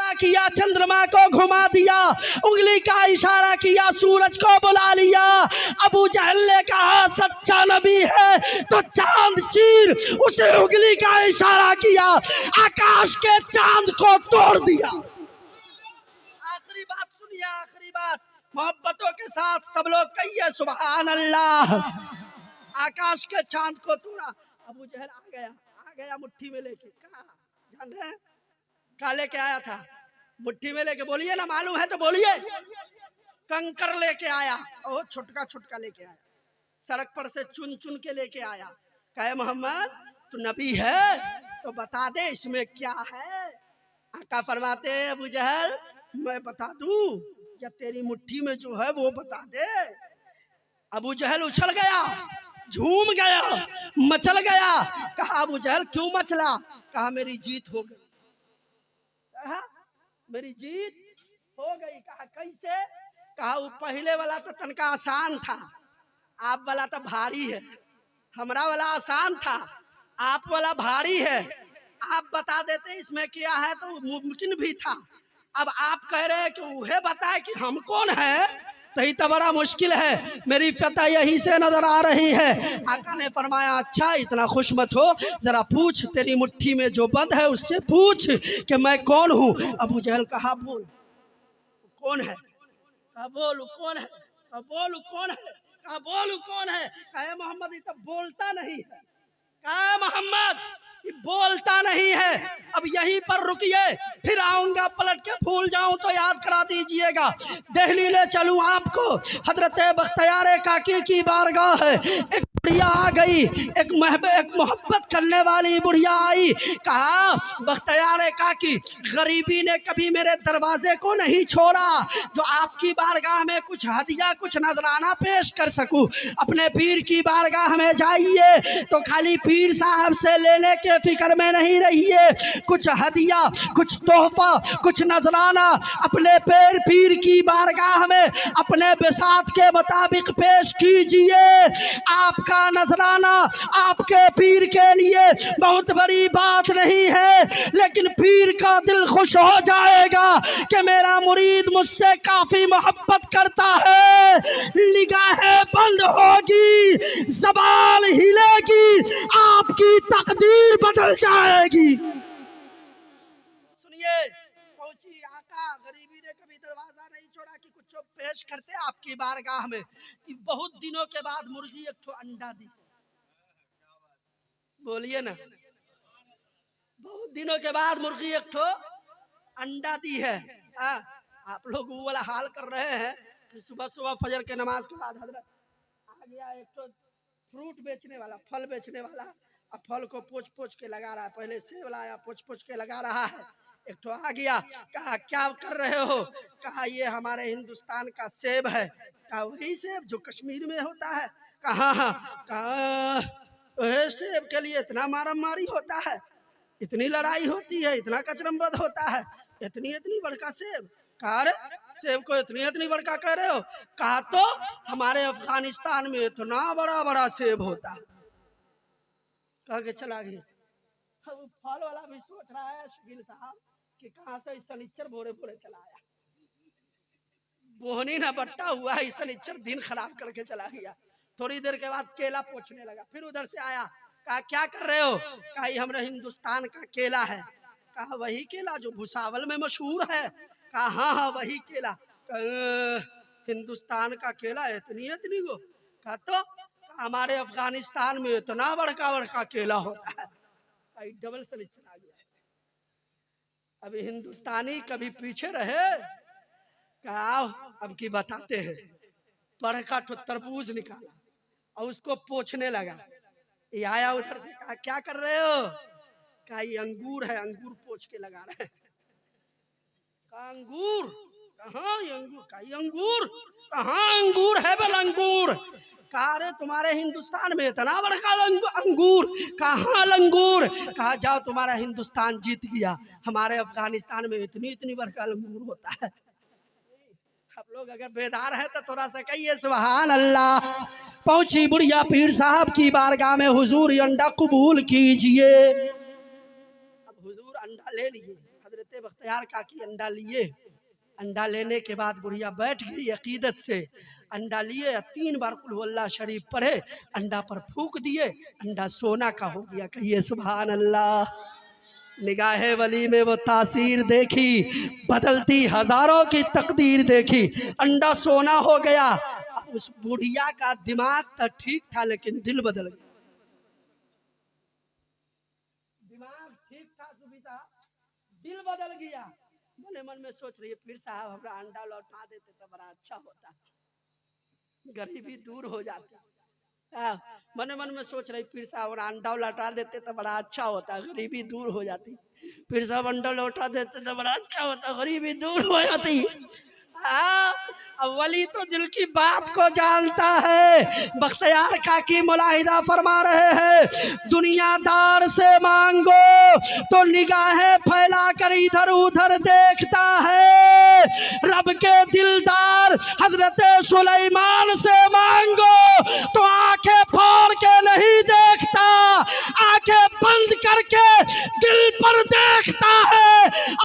इशारा किया चंद्रमा को घुमा दिया, उंगली का इशारा किया सूरज को बुला लिया। अबू जहल ने कहा सच्चा नबी है तो चांद चीर, उसे उंगली का इशारा किया, आकाश के चांद को तोड़ दिया। आखिरी बात सुनिए, आखिरी बात मोहब्बतों के साथ सब लोग कहिए सुभान अल्लाह। आकाश के चांद को तोड़ा। अबू जहल आ गया मुट्ठी में लेके। कहा जान रहे हैं क्या लेके आया था? मुट्ठी में लेके, बोलिए ना, मालूम है तो बोलिए। कंकर लेके आया, और छुटका छुटका लेके आया, सड़क पर से चुन चुन के लेके आया। कहे मोहम्मद तू नबी है तो बता दे इसमें क्या है। आका फरमाते अबू जहल मैं बता दूं या तेरी मुट्ठी में जो है वो बता दे। अबू जहल उछल गया, झूम गया, मचल गया। कहा अबू जहल क्यों मचला? कहा मेरी जीत हो गई। कहा मेरी जीत हो गई। कहा कैसे? कहा वो पहले वाला तो तनका आसान था, आप वाला तो भारी है। हमरा वाला आसान था, आप वाला भारी है। आप बता देते इसमें क्या है तो मुमकिन भी था। अब आप कह रहे हैं कि वह बताए कि हम कौन है, तो ये तो बड़ा मुश्किल है। मेरी फतह यही से नजर आ रही है। आका ने फरमाया अच्छा इतना खुश मत हो, जरा पूछ तेरी मुट्ठी में जो बंद है उससे पूछ कि मैं कौन हूँ। अबू जहल कहा बोल कौन है? कहा बोल कौन है? कहा बोल कौन है? कहा बोल कौन है? कहा मोहम्मद ये तो बोलता नहीं है। कहा मोहम्मद ये बोलता नहीं है। अब यहीं पर रुकिए, फिर आऊंगा, पलट के भूल जाऊं तो याद करा दीजिएगा। दिल्ली ले चलूं आपको। हजरत बख्तियार काकी की बारगाह है। एक बुढ़िया आ गई, एक मोहब्बत करने वाली बुढ़िया आई। कहा बख्तियार काकी गरीबी ने कभी मेरे दरवाजे को नहीं छोड़ा, जो आपकी बारगाह में कुछ हदिया कुछ नजराना पेश कर सकूं। अपने पीर की बारगाह में जाइए तो खाली पीर साहब से लेने के फिक्र में नहीं रहिए, कुछ हदिया कुछ तोहफा कुछ नजराना अपने पीर की बारगाह में अपने बिसात के मुताबिक पेश कीजिए। आपका नजराना आपके पीर के लिए बहुत बड़ी बात नहीं है, लेकिन पीर का दिल खुश हो जाएगा कि मेरा मुरीद मुझसे काफी मोहब्बत करता है। निगाहें बंद होगी, ज़बान हिलेगी, आपकी तकदीर बदल जाएगी। सुनिए, पहुंची आका, गरीबी ने कभी दरवाजा नहीं छोड़ा कि कुछ पेश करते आपकी बारगाह में। बहुत दिनों के बाद मुर्गी एक ठो अंडा दी। बोलिए ना, बहुत दिनों के बाद मुर्गी एक ठो अंडा दी है। आप लोग वो वाला हाल कर रहे हैं कि सुबह सुबह फजर के नमाज के बाद हजरत आ गया एक ठो फ्रूट बेचने वाला, फल बेचने वाला, अब फल को पोंछ पोंछ के लगा रहा है। पहले सेब लाया, पोंछ पोंछ के लगा रहा है। एक ठो आ गया, कहा क्या कर रहे हो? कहा ये हमारे हिंदुस्तान का सेब है। कहा वही सेब जो कश्मीर में होता है? कहा हाँ। कहा सेब के लिए इतना मारामारी होता है, इतनी लड़ाई होती है, इतना कचरमबद होता है, इतनी इतनी बड़का सेब? कहा अरे सेब को इतनी इतनी बड़का कह रहे हो? कहा तो हमारे अफगानिस्तान में इतना बड़ा बड़ा सेब होता है। कह के चला गया। फल वाला भी सोच रहा है शकील साहब कि कहाँ से इस शनिचर भोरे भोरे चला आया। बोहनी ना बट्टा हुआ, इस शनिचर दिन खराब करके चला गया। थोड़ी देर के बाद केला पोंछने लगा, फिर उधर से आया। कहा क्या कर रहे हो? कहा ये हमारे हिंदुस्तान का केला है। कहा वही केला जो भुसावल में मशहूर है? कहा हाँ हाँ वही केला। हिंदुस्तान का केला इतनी इतनी को? कहा तो हमारे अफगानिस्तान में इतना बड़का बड़का केला होता है। डबल शनिचर आ गया। अभी हिंदुस्तानी कभी पीछे रहे। कहा अब की बताते हैं। बड़का ठो तरबूज निकाला और उसको पोंछने लगा। ये आया उधर से, कहा क्या कर रहे हो? कहा ये अंगूर है, अंगूर पोंछ के लगा रहे हैं। कहा अंगूर? कहाँ ये अंगूर? कहा ये अंगूर? कहाँ अंगूर है? बल अंगूर? कहा अरे तुम्हारे हिंदुस्तान में इतना बड़का अंगूर? कहाँ लंगूर? कहा जाओ तुम्हारा हिंदुस्तान जीत गया, हमारे अफगानिस्तान में इतनी इतनी बड़का लंगूर होता है। आप लोग अगर बेदार है तो थोड़ा सा कहिए सुभान अल्लाह। पहुंची बुढ़िया पीर साहब की बारगाह में, हुजूर अंडा कबूल कीजिए। अब हुजूर अंडा ले लिए। हजरत हजरत बख्तियार काकी अंडा लिए। अंडा लेने के बाद बुढ़िया बैठ गई अकीदत से। अंडा लिए 3 बार कुल हुवल्लाह शरीफ पढ़े, अंडा पर फूंक दिए, अंडा सोना का हो गया। कहिए सुभान अल्लाह। निगाहे वली में वो तासीर देखी, बदलती हजारों की तकदीर देखी। अंडा सोना हो गया। अब उस बुढ़िया का दिमाग तो ठीक था लेकिन दिल बदल गया। दिमाग ठीक था सुबीता, दिल बदल गया। मने मन में सोच रही है पीर साहब हमरा अंडा लौटा देते तो बड़ा अच्छा होता, गरीबी दूर हो जाती। मने मन में सोच रही पीर साहब अंडा लौटा देते तो बड़ा अच्छा होता, गरीबी दूर हो जाती। पीर साहब अंडा लौटा देते तो बड़ा अच्छा होता, गरीबी दूर हो जाती। अब वली तो दिल की बात को जानता है। बख्तियार काकी मुलाहिदा फरमा रहे हैं, दुनियादार से मांगो तो निगाहें फैलाकर इधर उधर देखता है। रब के दिलदार हजरत सुलेमान से मांगो तो आंखें फाड़ के नहीं देखता, आंखें बंद करके दिल पर देखता है।